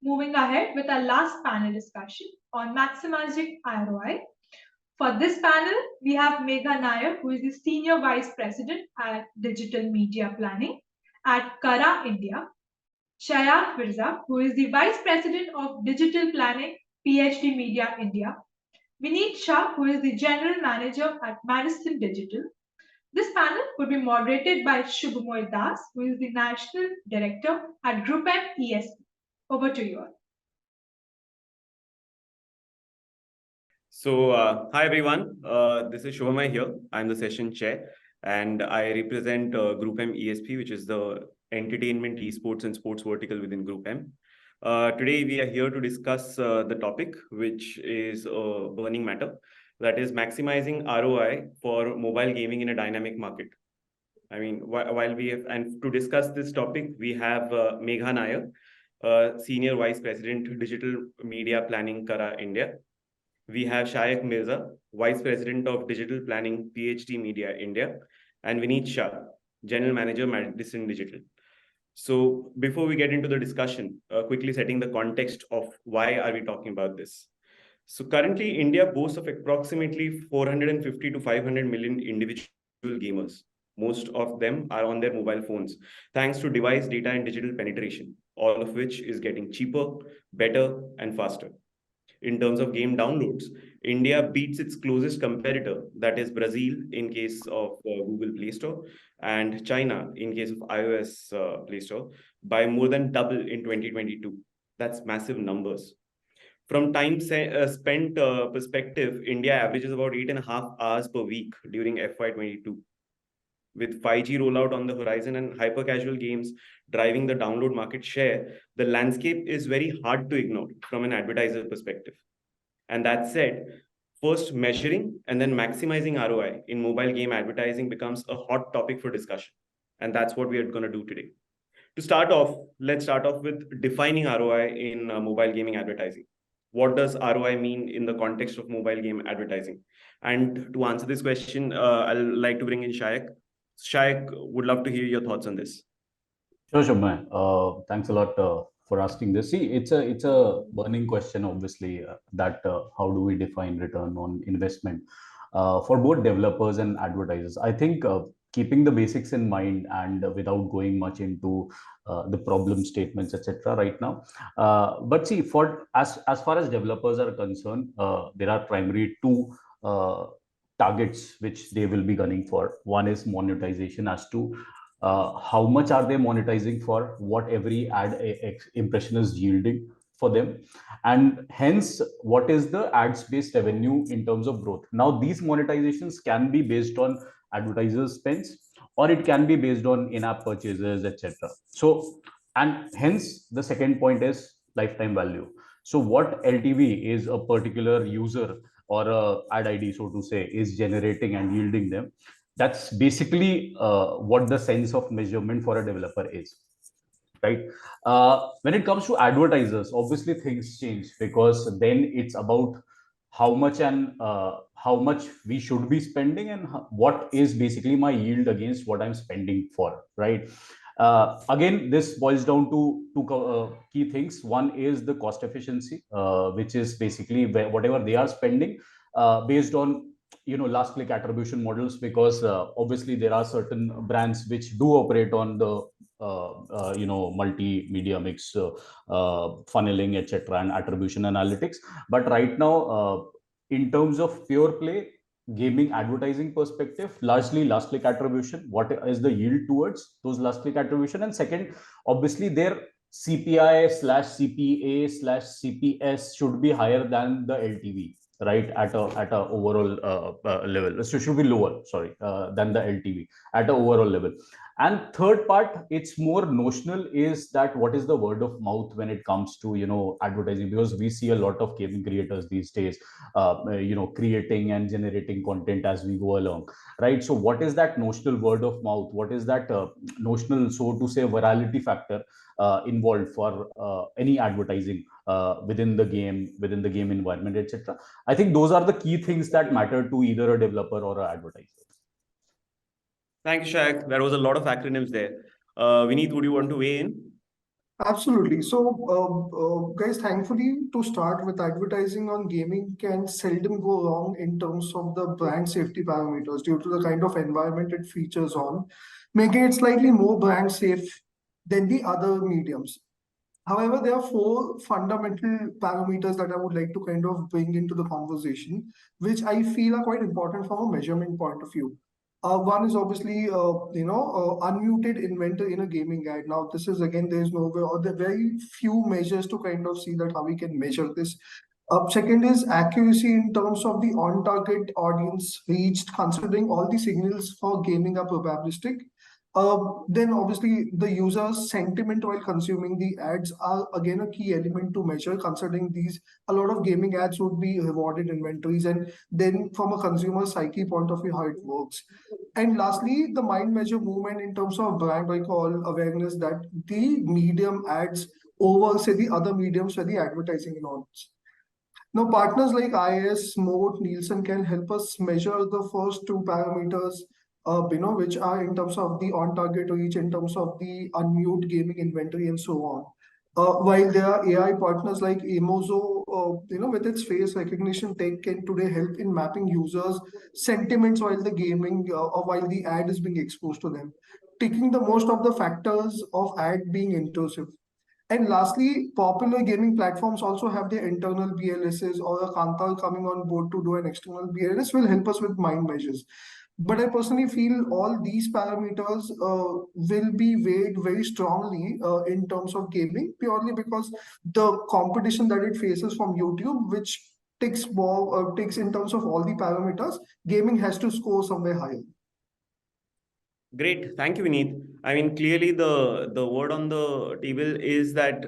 moving ahead with our last panel discussion on maximizing ROI. For this panel, we have Megha Nair, who is the Senior Vice President at Digital Media Planning at Carat, India. Shayakh Mirza, who is the Vice President of Digital Planning, PhD Media India. Vineet Shah, who is the General Manager at Madison Digital. This panel will be moderated by Shubhamoy, who is the National Director at GroupM ESP. Over to you all. So, hi everyone. This is Shubhamoy here. I'm the session chair, and I represent GroupM ESP, which is the entertainment, esports, and sports vertical within GroupM. Today, we are here to discuss the topic, which is a burning matter, that is maximizing ROI for mobile gaming in a dynamic market. I mean, while we have, and to discuss this topic, we have Megha Nair, Senior Vice President, Digital Media Planning, Carat, India. We have Shayakh Mirza, Vice President of Digital Planning, PhD Media, India, and Vineet Shah, General Manager, Madison Digital. So before we get into the discussion, quickly setting the context of why are we talking about this. So currently, India boasts of approximately 450 to 500 million individual gamers. Most of them are on their mobile phones, thanks to device data and digital penetration, all of which is getting cheaper, better, and faster. In terms of game downloads, India beats its closest competitor, that is Brazil in case of Google Play Store, and China in case of iOS Play Store, by more than double in 2022. That's massive numbers. From time spent perspective, India averages about 8.5 hours per week during FY22. With 5G rollout on the horizon and hyper-casual games driving the download market share, the landscape is very hard to ignore from an advertiser perspective. And that said, first measuring and then maximizing ROI in mobile game advertising becomes a hot topic for discussion. And that's what we are going to do today. To start off, let's start off with defining ROI in mobile gaming advertising. What does ROI mean in the context of mobile game advertising? And to answer this question, I'll like to bring in Shayakh. Shayakh, would love to hear your thoughts on this. Sure, Shubhamoy. Thanks a lot for asking this. See, it's a burning question, obviously, that how do we define return on investment for both developers and advertisers? I think keeping the basics in mind and without going much into the problem statements, etc. right now. But see, for as far as developers are concerned, there are primary two targets which they will be gunning for. One is monetization, as to how much are they monetizing for what every ad impression is yielding for them, and hence what is the ads based revenue in terms of growth. Now these monetizations can be based on advertisers spends, or it can be based on in-app purchases, etc. So, and hence the second point is lifetime value. So what LTV is a particular user or a ad ID, so to say, is generating and yielding them. That's basically what the sense of measurement for a developer is, right? When it comes to advertisers, obviously things change, because then it's about how much and how much we should be spending, and what is basically my yield against what I'm spending for, right? Again, this boils down to two key things. One is the cost efficiency, which is basically whatever they are spending based on last click attribution models, because obviously there are certain brands which do operate on the multimedia mix, funneling, etc., and attribution analytics. But right now, in terms of pure play gaming advertising perspective, largely last click attribution, what is the yield towards those last click attribution, and second, obviously their CPI slash CPA slash CPS should be higher than the LTV, right, at a overall level. So should be lower, sorry, than the LTV at a overall level. And third part, it's more notional, is that what is the word of mouth when it comes to advertising, because we see a lot of gaming creators these days creating and generating content as we go along, right? So what is that notional word of mouth, what is that notional, so to say, virality factor involved for any advertising within the game environment, etc. I think those are the key things that matter to either a developer or an advertiser. Thank you, Shayakh. There was a lot of acronyms there. Vineet, would you want to weigh in? Absolutely. So, guys, thankfully, to start with, advertising on gaming can seldom go wrong in terms of the brand safety parameters due to the kind of environment it features on, making it slightly more brand safe than the other mediums. However, there are four fundamental parameters that I would like to kind of bring into the conversation, which I feel are quite important from a measurement point of view. One is obviously, unmuted inventory in a gaming ad. Now, this is again, there is no way, or there are very few measures to kind of see that how we can measure this. Second is accuracy in terms of the on-target audience reached, considering all the signals for gaming are probabilistic. Then obviously the user's sentiment while consuming the ads are again a key element to measure, considering these a lot of gaming ads would be rewarded inventories, and then from a consumer psyche point of view how it works. And lastly, the mind measure movement in terms of brand recall awareness that the medium ads over say the other mediums where the advertising involves. Now, partners like IIS, Moat, Nielsen can help us measure the first two parameters, which are in terms of the on-target reach, in terms of the unmute gaming inventory, and so on. While there are AI partners like Emozo, with its face recognition tech can today help in mapping users' sentiments while the gaming or while the ad is being exposed to them, taking the most of the factors of ad being intrusive. And lastly, popular gaming platforms also have their internal BLSs or a Kantar coming on board to do an external BLS will help us with mind measures. But I personally feel all these parameters will be weighed very strongly in terms of gaming, purely because the competition that it faces from YouTube, which takes in terms of all the parameters, gaming has to score somewhere higher. Great. Thank you, Vineet. I mean, clearly the word on the table is that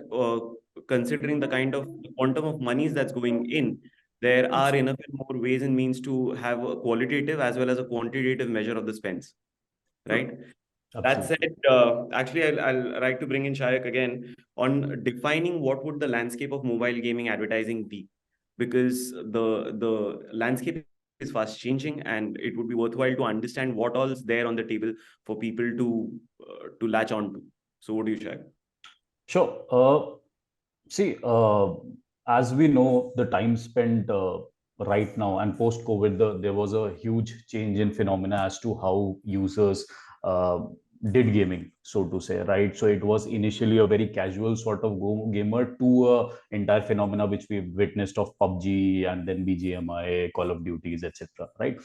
considering the kind of quantum of monies that's going in, there are enough and more ways and means to have a qualitative as well as a quantitative measure of the spends, right? That said, Absolutely. actually, I'll like to bring in Shayakh again on defining what would the landscape of mobile gaming advertising be, because the landscape is fast changing, and it would be worthwhile to understand what all's there on the table for people to latch on to. So, what do you, Shayakh? Sure. See, as we know, the time spent right now and post COVID, there was a huge change in phenomena as to how users uh, did gaming, so to say, right? So it was initially a very casual sort of gamer to a entire phenomena which we've witnessed of PUBG and then BGMI, Call of Duties, etc. Right?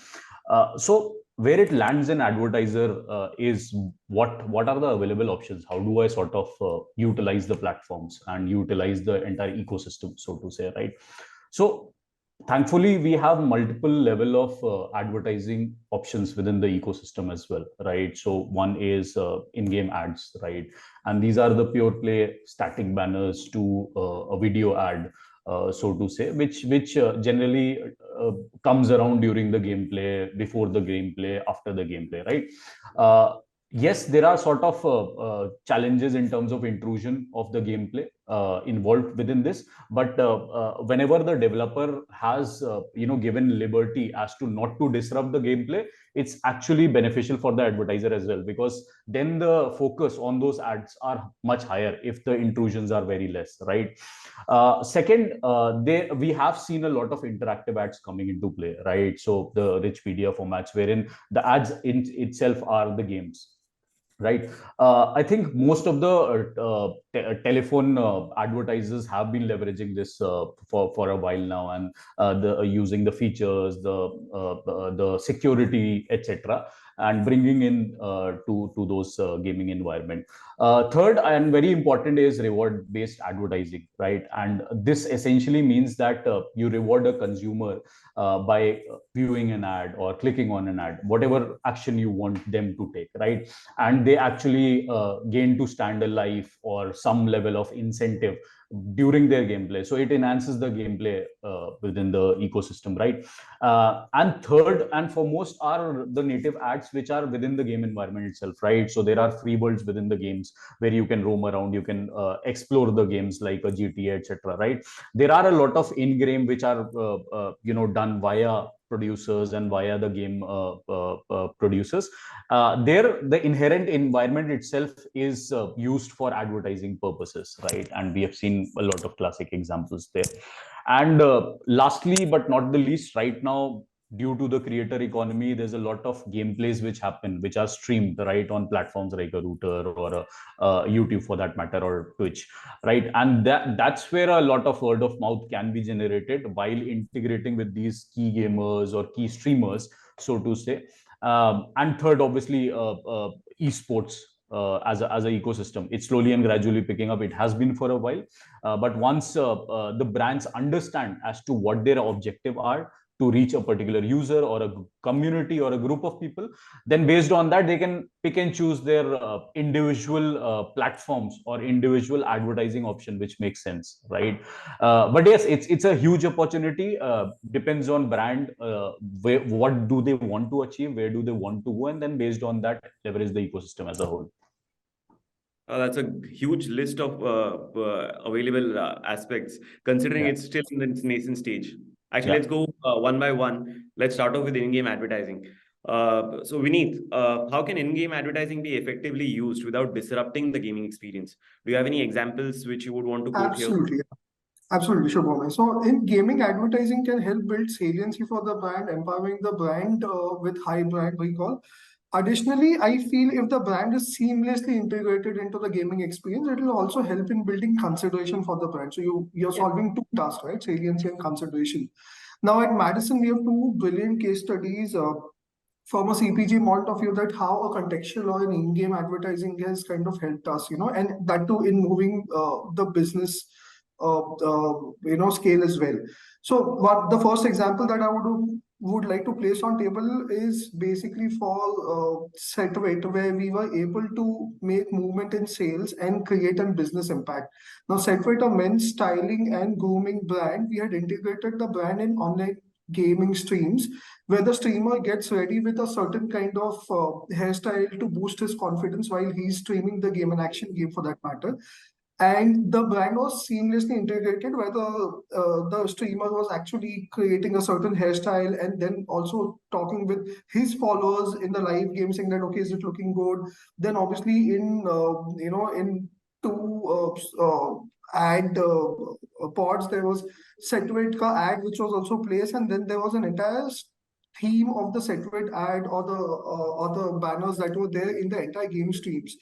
So where it lands in advertiser is what are the available options? How do I sort of utilize the platforms and utilize the entire ecosystem, so to say, right? So thankfully we have multiple level of advertising options within the ecosystem as well, right? So one is in-game ads, right? And these are the pure play static banners to a video ad, so to say, which generally comes around during the gameplay, before the gameplay, after the gameplay, right? Yes, there are sort of challenges in terms of intrusion of the gameplay involved within this, but whenever the developer has given liberty as to not to disrupt the gameplay, it's actually beneficial for the advertiser as well, because then the focus on those ads are much higher if the intrusions are very less, right? Second, we have seen a lot of interactive ads coming into play, right? So the rich media formats wherein the ads in itself are the games, right? I think most of the telephone advertisers have been leveraging this for a while now, and the using the features, the security, etc., and bringing in to those gaming environment. Third and very important is reward based advertising, right? And this essentially means that you reward a consumer by viewing an ad or clicking on an ad, whatever action you want them to take, right? And they actually gain to stand alive or some level of incentive during their gameplay, so it enhances the gameplay within the ecosystem, right? And third and foremost are the native ads which are within the game environment itself, right? So there are free worlds within the games where you can roam around, you can explore the games like a GTA, etc., right? There are a lot of in-game which are done via producers and via the game producers, there the inherent environment itself is used for advertising purposes, right? And we have seen a lot of classic examples there. And lastly, but not the least, right now, due to the creator economy, there's a lot of gameplays which happen, which are streamed right on platforms like a router or a YouTube for that matter, or Twitch, right? And that's where a lot of word of mouth can be generated while integrating with these key gamers or key streamers, so to say. And third, obviously, esports as a ecosystem. It's slowly and gradually picking up. It has been for a while, but once the brands understand as to what their objective are to reach a particular user or a community or a group of people, then based on that they can pick and choose their individual platforms or individual advertising option, which makes sense, right? But yes, it's a huge opportunity. Depends on brand, what do they want to achieve, where do they want to go, and then based on that leverage the ecosystem as a whole. That's a huge list of available aspects, considering it's still in its nascent stage. Actually, let's go one by one. Let's start off with in-game advertising. So, Vineet, how can in-game advertising be effectively used without disrupting the gaming experience? Do you have any examples which you would want to quote here? Absolutely. Absolutely, Shubhamoy. So in gaming, advertising can help build saliency for the brand, empowering the brand with high brand recall. Additionally, I feel if the brand is seamlessly integrated into the gaming experience, it will also help in building consideration for the brand. So you're solving two tasks, right? Saliency and consideration. Now at Madison, we have two brilliant case studies from a CPG point of view, that how a contextual or an in-game advertising has kind of helped us, and that too in moving the business scale as well. So what the first example that I would like to place on table is basically for Setwet, where we were able to make movement in sales and create a business impact. Now Setwet, a men's styling and grooming brand, we had integrated the brand in online gaming streams, where the streamer gets ready with a certain kind of hairstyle to boost his confidence while he's streaming the game, an action game for that matter. And the brand was seamlessly integrated, where the streamer was actually creating a certain hairstyle and then also talking with his followers in the live game, saying that, okay, is it looking good? Then obviously in two ad pods, there was Setwet ka ad which was also placed, and then there was an entire theme of the Setwet ad or the banners that were there in the entire game streams.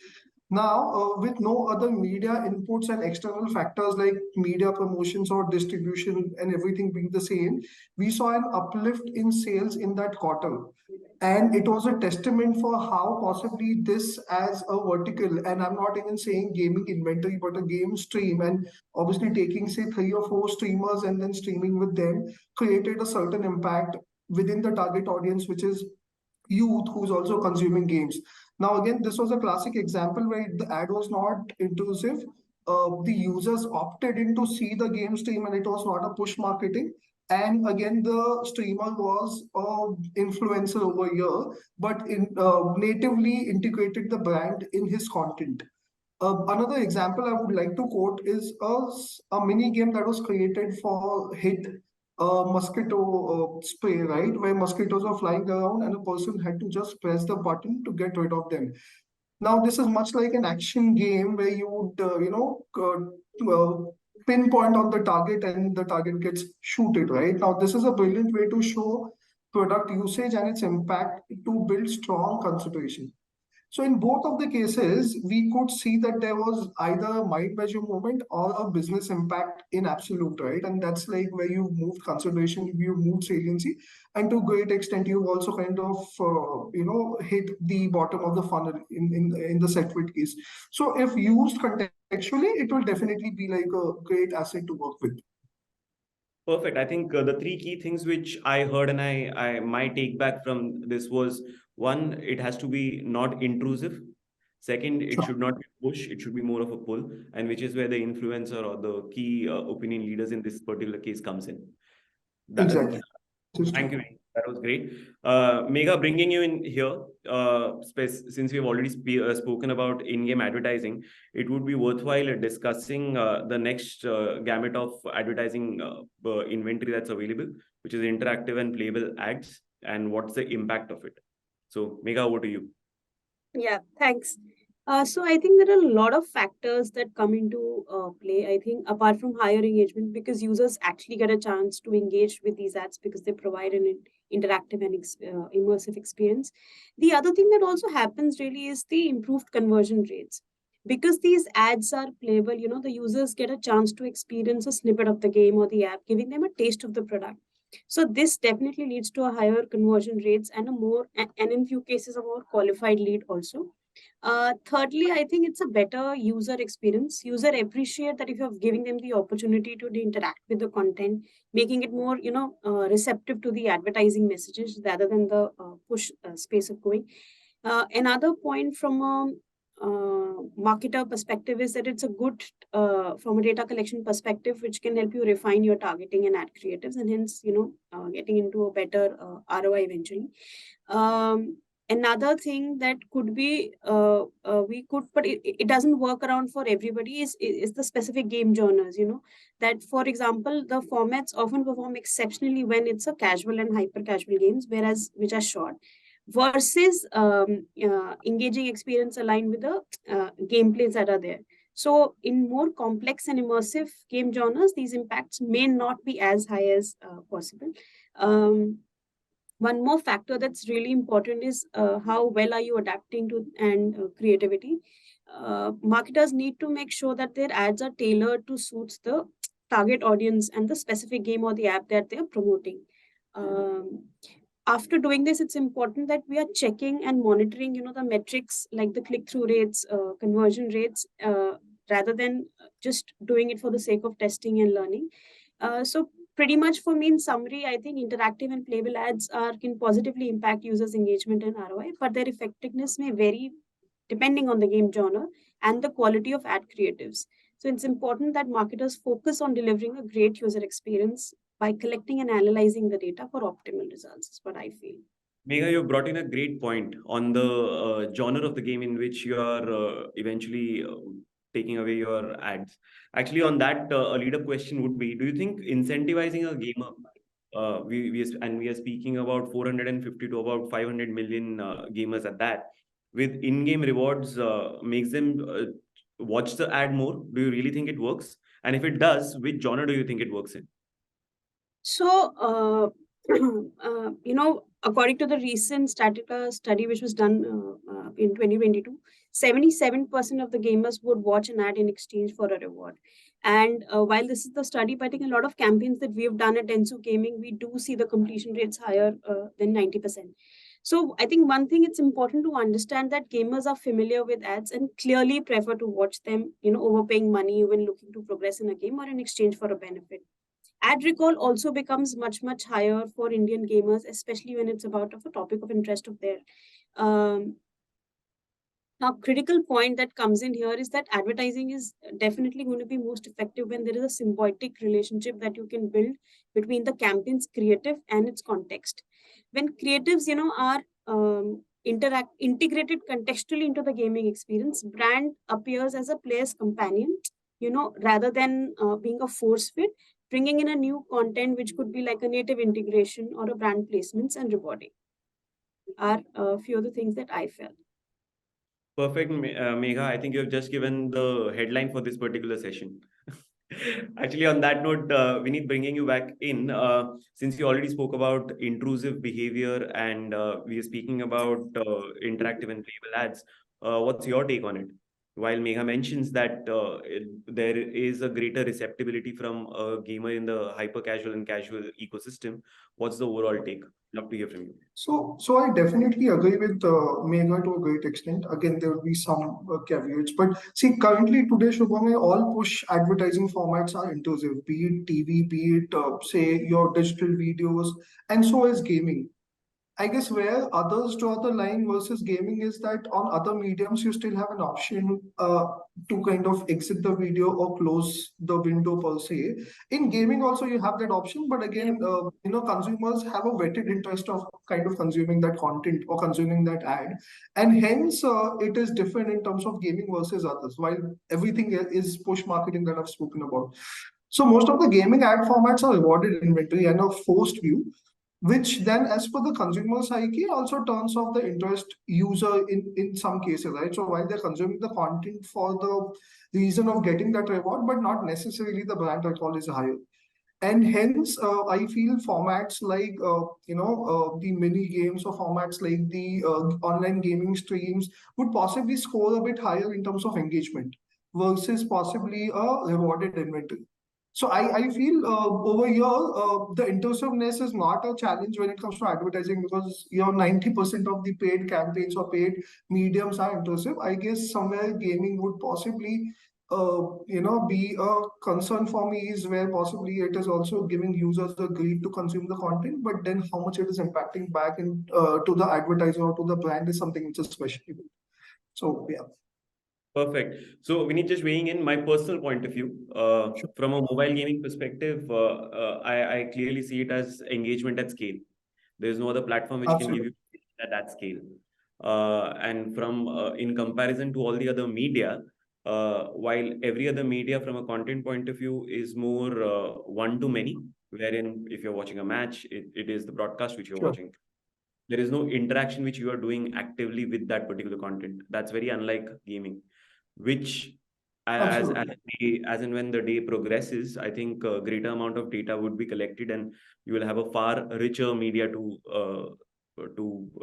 Now, with no other media inputs and external factors like media promotions or distribution and everything being the same, we saw an uplift in sales in that quarter. And it was a testament for how possibly this as a vertical, and I'm not even saying gaming inventory, but a game stream, and obviously taking, say, 3 or 4 streamers and then streaming with them, created a certain impact within the target audience, which is youth who's also consuming games. Now, again, this was a classic example where the ad was not intrusive. The users opted in to see the game stream, and it was not a push marketing. And again, the streamer was an influencer over here, but natively integrated the brand in his content. Another example I would like to quote is a mini game that was created for hit mosquito spray, right? Where mosquitoes are flying around and a person had to just press the button to get rid of them. Now, this is much like an action game where you would, pinpoint on the target and the target gets shooted, right? Now, this is a brilliant way to show product usage and its impact to build strong consideration. So in both of the cases, we could see that there was either a mind measure moment or a business impact in absolute, right? And that's like where you moved consideration, you moved saliency, and to a great extent, you've also kind of hit the bottom of the funnel in the Setwet case. So if used contextually, it will definitely be like a great asset to work with. Perfect. I think the 3 key things which I heard and I my take back from this was, one, it has to be not intrusive. Second, it should not be push, it should be more of a pull, and which is where the influencer or the key opinion leaders in this particular case comes in. Exactly. Thank you. That was great. Megha, bringing you in here, since we've already spoken about in-game advertising, it would be worthwhile discussing the next gamut of advertising inventory that's available, which is interactive and playable ads, and what's the impact of it. So, Megha, over to you. Yeah, thanks. So I think there are a lot of factors that come into play. I think apart from higher engagement, because users actually get a chance to engage with these ads because they provide an interactive and immersive experience. The other thing that also happens really is the improved conversion rates. Because these ads are playable, the users get a chance to experience a snippet of the game or the app, giving them a taste of the product. So this definitely leads to a higher conversion rates and and in few cases a more qualified lead also. Thirdly, I think it's a better user experience. User appreciate that if you're giving them the opportunity to interact with the content, making it more, receptive to the advertising messages rather than the push space of going. Another point from a marketer perspective is that it's a good from a data collection perspective, which can help you refine your targeting and ad creatives, and hence getting into a better ROI eventually. Another thing that could be but it doesn't work around for everybody is the specific game genres. That for example the formats often perform exceptionally when it's a casual and hyper casual games, which are short, versus engaging experience aligned with the gameplays that are there. So in more complex and immersive game genres, these impacts may not be as high as possible. One more factor that's really important is how well are you adapting to and creativity. Marketers need to make sure that their ads are tailored to suit the target audience and the specific game or the app that they're promoting. After doing this, it's important that we are checking and monitoring, the metrics like the click-through rates, conversion rates, rather than just doing it for the sake of testing and learning. So pretty much for me, in summary, I think interactive and playable ads can positively impact users' engagement and ROI, but their effectiveness may vary depending on the game genre and the quality of ad creatives. So it's important that marketers focus on delivering a great user experience by collecting and analyzing the data for optimal results, is what I feel. Megha, you brought in a great point on the genre of the game in which you are eventually taking away your ads. Actually, on that, a lead-up question would be: do you think incentivizing a gamer, we are speaking about 450 to about 500 million gamers at that, with in-game rewards, makes them watch the ad more? Do you really think it works? And if it does, which genre do you think it works in? So, according to the recent Statica study, which was done in 2022, 77% of the gamers would watch an ad in exchange for a reward. And while this is the study, but I think a lot of campaigns that we have done at Densu Gaming, we do see the completion rates higher than 90%. So I think one thing it's important to understand that gamers are familiar with ads and clearly prefer to watch them, over paying money when looking to progress in a game or in exchange for a benefit. Ad recall also becomes much, much higher for Indian gamers, especially when it's about a topic of interest of theirs. Now, critical point that comes in here is that advertising is definitely going to be most effective when there is a symbiotic relationship that you can build between the campaign's creative and its context. When creatives, are integrated contextually into the gaming experience, brand appears as a player's companion, rather than being a force fit, bringing in a new content, which could be like a native integration or a brand placements and rewarding, are a few of the things that I felt. Perfect, Megha. I think you have just given the headline for this particular session. Actually, on that note, Vineet, bringing you back in, since you already spoke about intrusive behavior and we are speaking about interactive and playable ads, what's your take on it? While Megha mentions that there is a greater receptibility from a gamer in the hyper casual and casual ecosystem, what's the overall take? Love to hear from you. So I definitely agree with Megha to a great extent. Again, there will be some caveats, but see, currently today, Shubhamoy, all push advertising formats are intrusive, be it TV, be it say your digital videos, and so is gaming. I guess where others draw the line versus gaming is that on other mediums, you still have an option to kind of exit the video or close the window per se. In gaming also, you have that option, but again, consumers have a vetted interest of kind of consuming that content or consuming that ad. And hence, it is different in terms of gaming versus others, while everything is push marketing that I've spoken about. So most of the gaming ad formats are rewarded inventory and a forced view, which then as per the consumer psyche also turns off the interest user in some cases, right? So while they're consuming the content for the reason of getting that reward, but not necessarily the brand recall is higher. And hence, I feel formats like, the mini games or formats like the online gaming streams would possibly score a bit higher in terms of engagement versus possibly a rewarded inventory. So I feel over here, the intrusiveness is not a challenge when it comes to advertising because 90% of the paid campaigns or paid mediums are intrusive. I guess somewhere gaming would possibly be a concern for me is where possibly it is also giving users the greed to consume the content, but then how much it is impacting back in to the advertiser or to the brand is something which is questionable. So yeah. Perfect. So Vineet, just weighing in my personal point of view, from a mobile gaming perspective, I clearly see it as engagement at scale. There's no other platform which can give you that scale. And from in comparison to all the other media, while every other media from a content point of view is more one to many, wherein if you're watching a match, it is the broadcast which you're watching. There is no interaction which you are doing actively with that particular content. That's very unlike gaming, which as and when the day progresses, I think a greater amount of data would be collected and you will have a far richer media to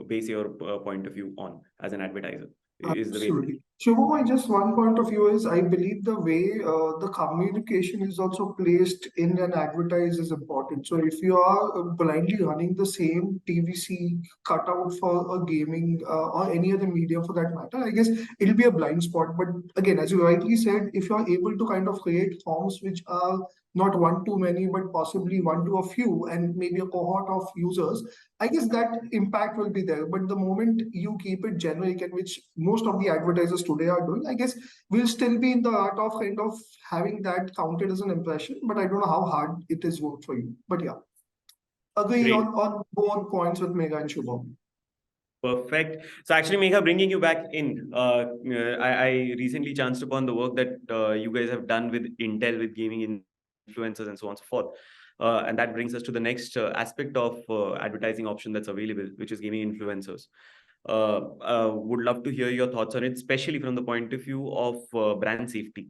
base your point of view on as an advertiser. Is the way. Shubhamoy, just one point of view is I believe the way the communication is also placed in an advertise is important. So if you are blindly running the same TVC cutout for a gaming or any other media for that matter, I guess it'll be a blind spot. But again, as you rightly said, if you're able to kind of create forms which are not one to many, but possibly one to a few, and maybe a cohort of users, I guess that impact will be there. But the moment you keep it generic, and which most of the advertisers today are doing, I guess we'll still be in the art of kind of having that counted as an impression. But I don't know how hard it is work for you. But yeah, agree on both points with Megha and Shubham. Perfect. So actually, Megha, bringing you back in, I recently chanced upon the work that you guys have done with Intel, with gaming influencers and so on and so forth. And that brings us to the next aspect of advertising option that's available, which is gaming influencers. Would love to hear your thoughts on it, especially from the point of view of brand safety,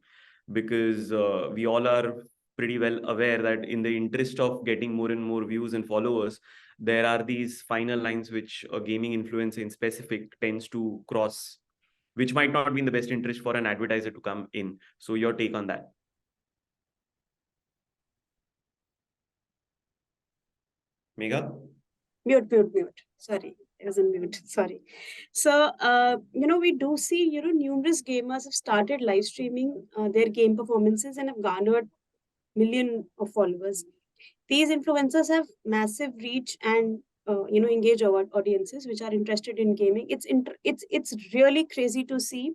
because we all are pretty well aware that in the interest of getting more and more views and followers, there are these final lines which a gaming influencer in specific tends to cross, which might not be in the best interest for an advertiser to come in. So your take on that? Megha? Mute. Sorry, I was on mute. Sorry. So, we do see, numerous gamers have started live streaming their game performances and have garnered millions of followers. These influencers have massive reach and engage our audiences which are interested in gaming. It's really crazy to see.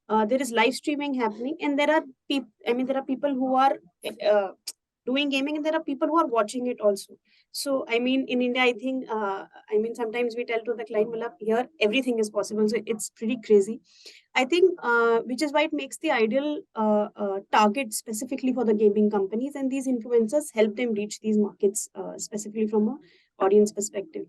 There is live streaming happening, and there are people who are doing gaming, and there are people who are watching it also. So in India, I think sometimes we tell to the client, well, here everything is possible. So it's pretty crazy. I think which is why it makes the ideal target specifically for the gaming companies, and these influencers help them reach these markets specifically from an audience perspective.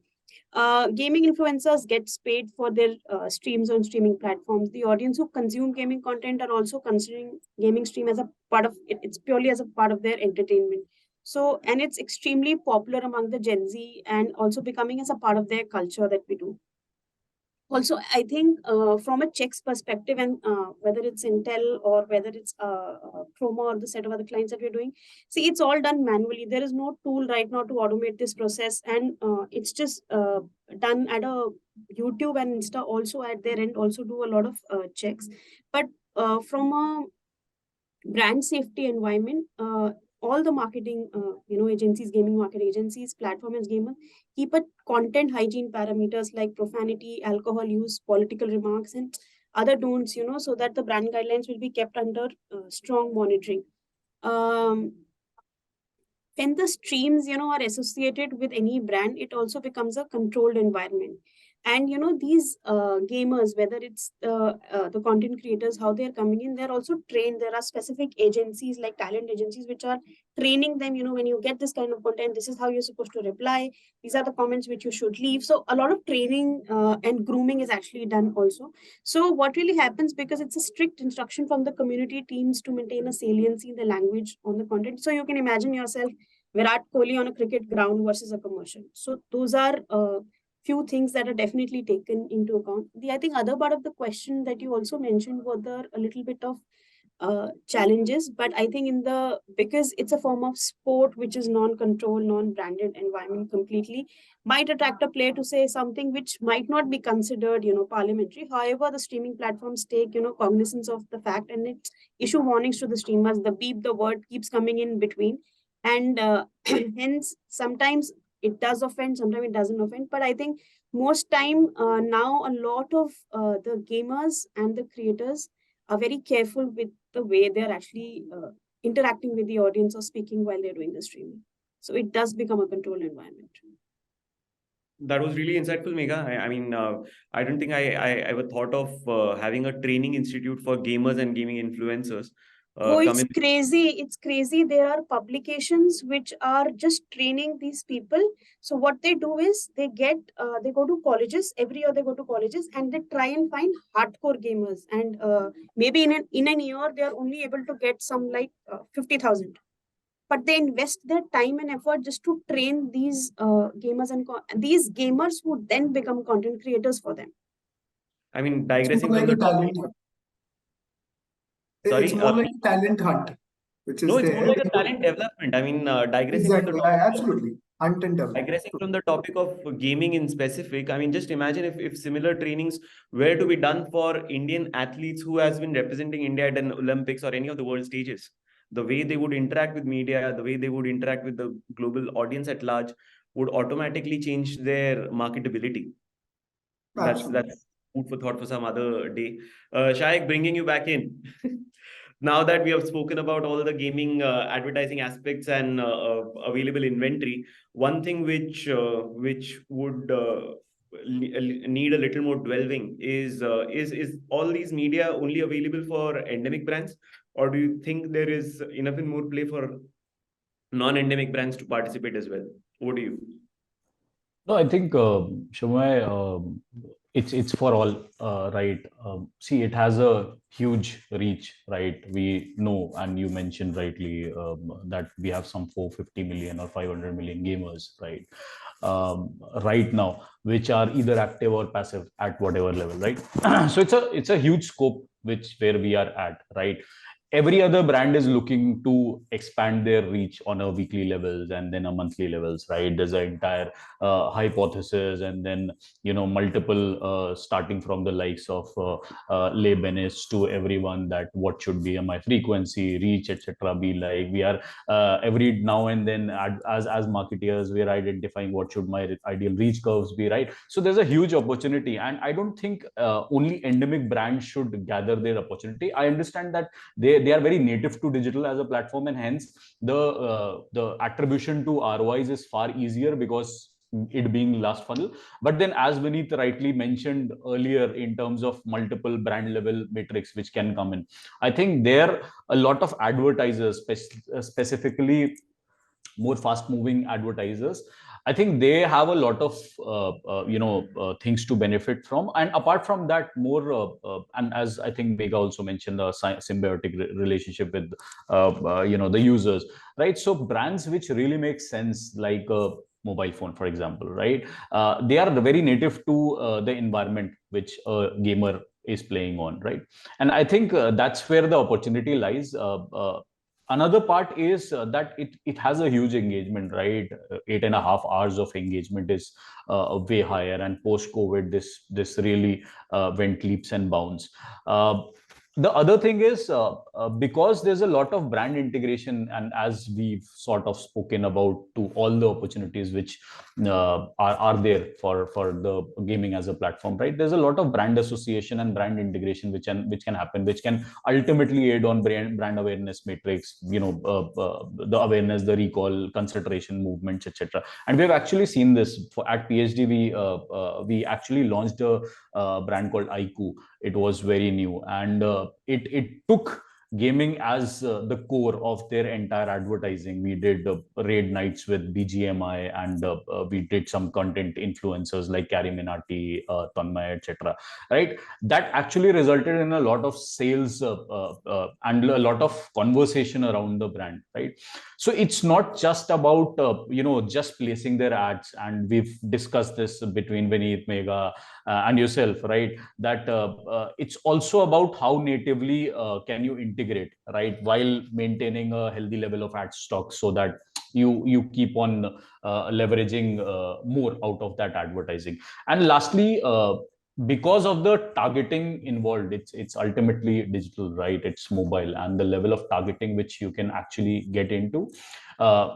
Gaming influencers gets paid for their streams on streaming platforms. The audience who consume gaming content are also considering gaming stream as a part of it. It's purely as a part of their entertainment. So, and it's extremely popular among the Gen Z and also becoming as a part of their culture that we do. Also, I think from a checks perspective, and whether it's Intel or whether it's Chroma or the set of other clients that we're doing, see, it's all done manually. There is no tool right now to automate this process, and it's just done at a YouTube and Insta also at their end also do a lot of checks. But from a brand safety environment, all the marketing, agencies, gaming market agencies, platform and gamers keep a content hygiene parameters like profanity, alcohol use, political remarks, and other don'ts, so that the brand guidelines will be kept under strong monitoring. When the streams, are associated with any brand, it also becomes a controlled environment. And these gamers, whether it's the content creators, how they're coming in, they're also trained. There are specific agencies like talent agencies which are training them. When you get this kind of content, this is how you're supposed to reply. These are the comments which you should leave. So a lot of training and grooming is actually done also. So what really happens, because it's a strict instruction from the community teams to maintain a saliency in the language on the content. So you can imagine yourself Virat Kohli on a cricket ground versus a commercial. So those are few things that are definitely taken into account. I think other part of the question that you also mentioned were there a little bit of challenges, but I think because it's a form of sport which is non-controlled, non-branded environment completely, might attract a player to say something which might not be considered, parliamentary. However, the streaming platforms take, cognizance of the fact and it issue warnings to the streamers. The beep, the word keeps coming in between, and hence sometimes it does offend, sometimes it doesn't offend. But I think most time now a lot of the gamers and the creators are very careful with the way they're actually interacting with the audience or speaking while they're doing the streaming. So it does become a controlled environment. That was really insightful, Megha. I mean, I don't think I ever thought of having a training institute for gamers and gaming influencers. It's crazy. It's crazy. There are publications which are just training these people. So what they do is they go to colleges every year. They go to colleges and they try and find hardcore gamers. And maybe in an year they are only able to get some like 50,000. But they invest their time and effort just to train these gamers and these gamers who then become content creators for them. I mean, digressing It's from the talent. Sorry, it's more like a talent hunt, which is no, it's there. more like a talent development. I mean, digressing from the Exactly, topic absolutely. Hunt and develop. digressing from the topic of gaming in specific, I mean, just imagine if similar trainings were to be done for Indian athletes who has been representing India at an Olympics or any of the world stages. The way they would interact with media, the way they would interact with the global audience at large would automatically change their marketability. That's food for thought for some other day. Shayakh, bringing you back in. Now that we have spoken about all the gaming advertising aspects and available inventory, one thing which would need a little more dwelling is all these media only available for endemic brands, or do you think there is enough and more play for non-endemic brands to participate as well? What do you? No, I think Shubhamoy, it's for all, right? See, it has a huge reach, right? We know, and you mentioned rightly that we have some 450 million or 500 million gamers, right? Right now, which are either active or passive at whatever level, right? So it's a huge scope where we are at, right? Every other brand is looking to expand their reach on a weekly levels and then a monthly levels, right? There's an entire hypothesis, and then multiple starting from the likes of Le Benes to everyone, that what should be my frequency, reach, etc. be like. We are every now and then as marketeers, we are identifying what should my ideal reach curves be, right? So there's a huge opportunity, and I don't think only endemic brands should gather their opportunity. I understand that they are very native to digital as a platform, and hence the attribution to ROIs is far easier because it being last funnel. But then, as Vineet rightly mentioned earlier, in terms of multiple brand level metrics which can come in, I think there a lot of advertisers, specifically more fast moving advertisers, I think they have a lot of things to benefit from. And apart from that, more and as I think Megha also mentioned, the symbiotic relationship with the users, right? So brands which really make sense, like mobile phone, for example, right? They are very native to the environment which a gamer is playing on, right? And I think that's where the opportunity lies. Another part is that it has a huge engagement, right? 8.5 hours of engagement is way higher, and post COVID this really went leaps and bounds. The other thing is because there's a lot of brand integration, and as we've sort of spoken about, to all the opportunities which are there for the gaming as a platform, right? There's a lot of brand association and brand integration which can happen, which can ultimately aid on brand awareness matrix, the awareness, the recall, consideration, movements, etc. And we've actually seen this at PhD. We actually launched a brand called IQ. It was very new, and it took gaming as the core of their entire advertising. We did raid nights with BGMI, and we did some content influencers like Carrie Minati, Tanmay, etc. Right, that actually resulted in a lot of sales and a lot of conversation around the brand, right? So it's not just about just placing their ads, and we've discussed this between Vineet, Megha, and yourself, right? That it's also about how natively can you integrate, right, while maintaining a healthy level of ad stock, so that you keep on leveraging more out of that advertising. And lastly, because of the targeting involved, it's ultimately digital, right? It's mobile, and the level of targeting which you can actually get into,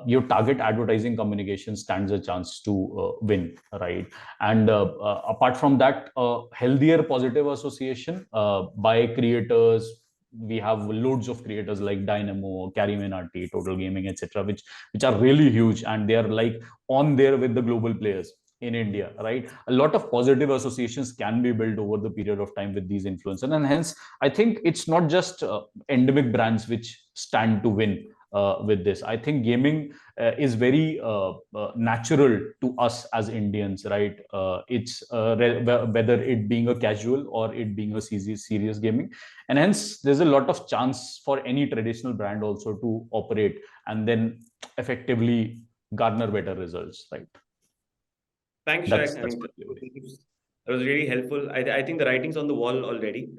your target advertising communication stands a chance to win, right? And apart from that, healthier positive association by creators. We have loads of creators like Dynamo, Carrie Minati, Total Gaming, etc., which are really huge, and they are like on there with the global players in India, right? A lot of positive associations can be built over the period of time with these influencers, and hence I think it's not just endemic brands which stand to win with this. I think gaming is very natural to us as Indians, right? It's whether it being a casual or it being a serious gaming, and hence there's a lot of chance for any traditional brand also to operate and then effectively garner better results, right? Thanks, That's Shayakh. I that's mean, my theory. that was really helpful. I think the writing's on the wall already.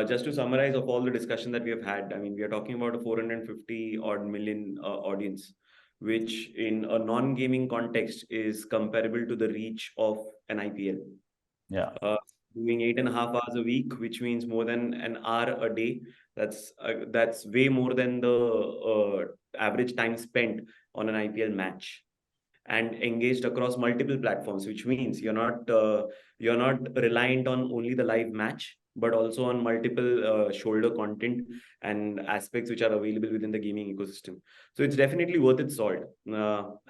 Just to summarize of all the discussion that we have had, I mean, we are talking about a 450 odd million audience, which in a non-gaming context is comparable to the reach of an IPL. Yeah. Doing 8.5 hours a week, which means more than an hour a day. That's way more than the average time spent on an IPL match, and engaged across multiple platforms, which means you're not reliant on only the live match, but also on multiple shoulder content and aspects which are available within the gaming ecosystem. So it's definitely worth its salt.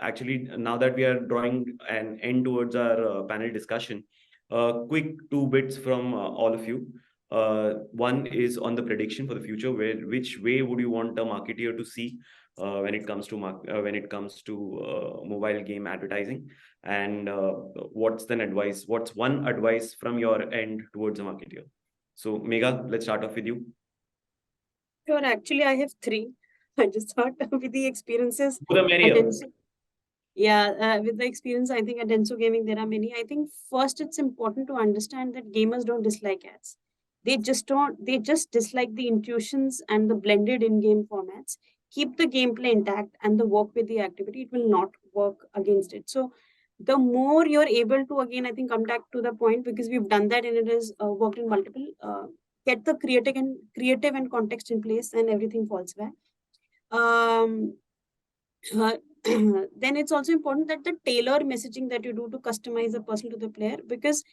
Actually, now that we are drawing an end towards our panel discussion, quick two bits from all of you. One is on the prediction for the future. Which way would you want a marketeer to see when it comes to mobile game advertising, and what's one advice from your end towards a marketeer? So Megha, let's start off with you. Sure, actually, I have three. I just thought with the experiences The at merrier. Denso, yeah, with the experience, I think at Denso Gaming there are many. I think first it's important to understand that gamers don't dislike ads. They just don't. They just dislike the intuitions and the blended in-game formats. Keep the gameplay intact and the work with the activity. It will not work against it. So the more you're able to, again, I think come back to the point, because we've done that and it has worked in multiple. Get the creative and context in place, and everything falls back. Uh, then it's also important that the tailor messaging that you do to customize a person to the player, because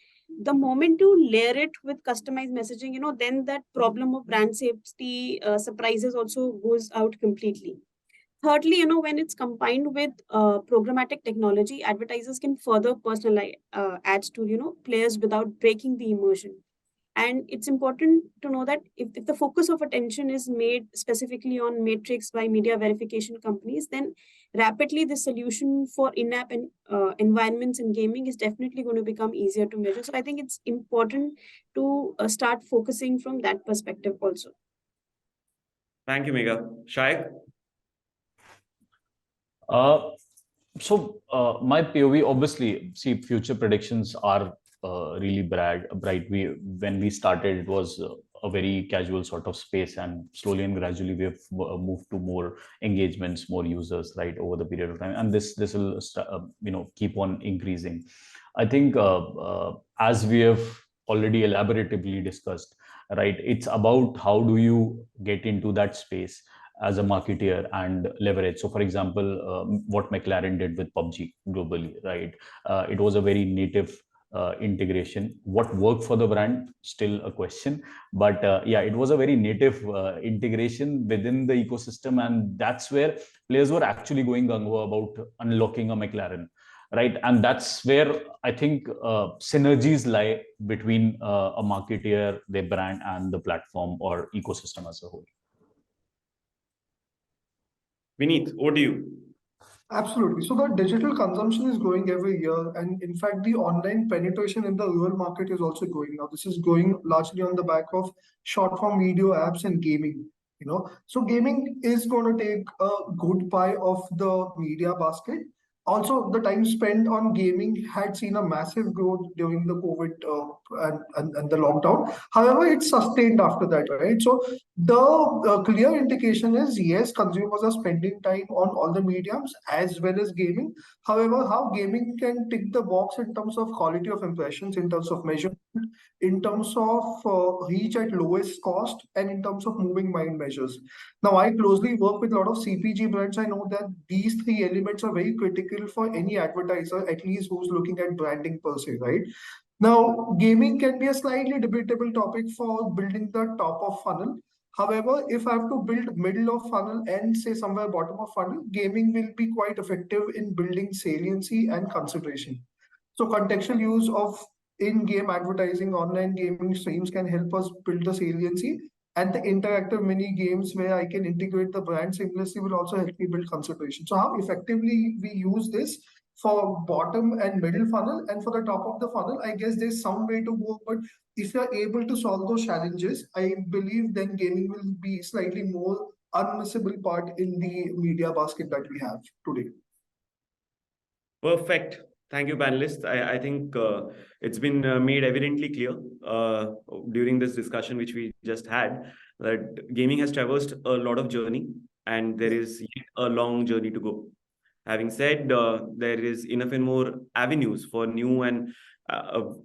the moment you layer it with customized messaging, then that problem of brand safety surprises also goes out completely. Thirdly, when it's combined with programmatic technology, advertisers can further personalize ads to players without breaking the immersion. And it's important to know that if the focus of attention is made specifically on metrics by media verification companies, then rapidly the solution for in-app and environments in gaming is definitely going to become easier to measure. So I think it's important to start focusing from that perspective also. Thank you, Megha. Shayakh? My POV, obviously, see, future predictions are really bright. When we started, it was a very casual sort of space, and slowly and gradually we have moved to more engagements, more users, right, over the period of time, and this will keep on increasing. I think as we have already elaboratively discussed, right? It's about how do you get into that space as a marketeer and leverage. So for example, what McLaren did with PUBG globally, right? It was a very native integration. What worked for the brand, still a question, but yeah, it was a very native integration within the ecosystem, and that's where players were actually going gung-ho about unlocking a McLaren, right? And that's where I think synergies lie between a marketeer, their brand, and the platform or ecosystem as a whole. Vineet, over to you. Absolutely. So the digital consumption is growing every year, and in fact, the online penetration in the rural market is also growing now. This is going largely on the back of short-form video apps and gaming. So gaming is going to take a good pie of the media basket. Also, the time spent on gaming had seen a massive growth during the COVID and the lockdown. However, it's sustained after that, right? So the clear indication is yes, consumers are spending time on all the mediums as well as gaming. However, how gaming can tick the box in terms of quality of impressions, in terms of measurement, in terms of reach at lowest cost, and in terms of moving mind measures. Now, I closely work with a lot of CPG brands. I know that these three elements are very critical for any advertiser, at least who's looking at branding per se, right? Now, gaming can be a slightly debatable topic for building the top of funnel. However, if I have to build middle of funnel and say somewhere bottom of funnel, gaming will be quite effective in building saliency and consideration. So contextual use of in-game advertising, online gaming streams can help us build the saliency, and the interactive mini games where I can integrate the brand seamlessly will also help me build consideration. So how effectively we use this for bottom and middle funnel, and for the top of the funnel, I guess there's some way to go, but if you're able to solve those challenges, I believe then gaming will be slightly more unmissable part in the media basket that we have today. Perfect. Thank you, panelists. I think it's been made evidently clear during this discussion which we just had that gaming has traversed a lot of journey and there is yet a long journey to go. Having said, there is enough and more avenues for new and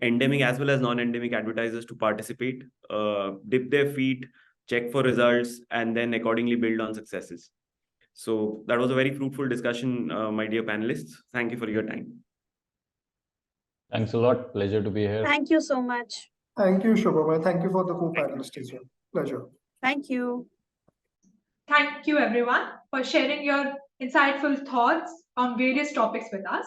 endemic as well as non-endemic advertisers to participate, dip their feet, check for results, and then accordingly build on successes. So that was a very fruitful discussion, my dear panelists. Thank you for your time. Thanks a lot. Pleasure to be here. Thank you so much. Thank you, Shubhamoy. Thank you for the co-panelists as well. Pleasure. Thank you. Thank you, everyone, for sharing your insightful thoughts on various topics with us.